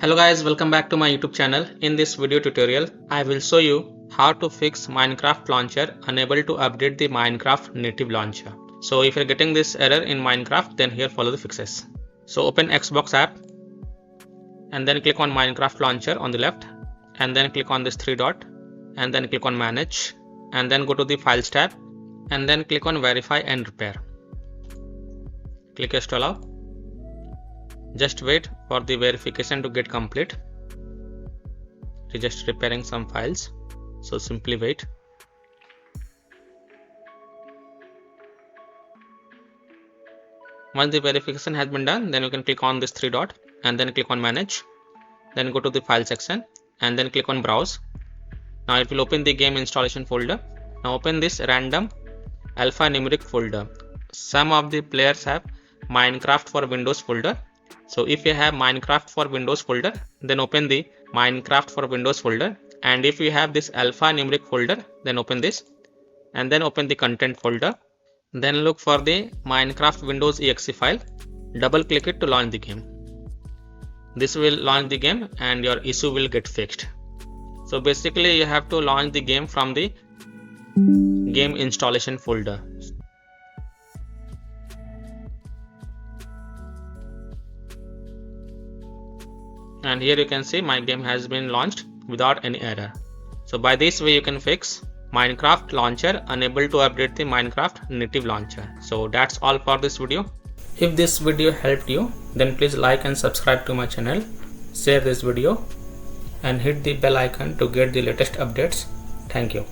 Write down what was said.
Hello guys, welcome back to my YouTube channel. In this video tutorial, I will show you how to fix Minecraft launcher unable to update the Minecraft native launcher. So if you're getting this error in Minecraft, then here follow the fixes. So open Xbox app and then click on Minecraft launcher on the left and then click on this three dot and then click on manage and then go to the files tab and then click on verify and repair. Click yes to allow. Just wait for the verification to get complete. It's just repairing some files, so simply wait. Once the verification has been done, then you can click on this three dot and then click on manage, then go to the file section and then click on browse. Now it will open the game installation folder. Now open this random alphanumeric folder. Some of the players have Minecraft for Windows folder. So if you have Minecraft for Windows folder, then open the Minecraft for Windows folder, and if you have this alphanumeric folder, then open this and then open the content folder. Then look for the Minecraft Windows exe file, double click it to launch the game. This will launch the game and your issue will get fixed. So basically you have to launch the game from the game installation folder. And here you can see my game has been launched without any error. So by this way you can fix Minecraft launcher unable to update the Minecraft native launcher. So that's all for this video. If this video helped you, then please like and subscribe to my channel, share this video and hit the bell icon to get the latest updates. Thank you.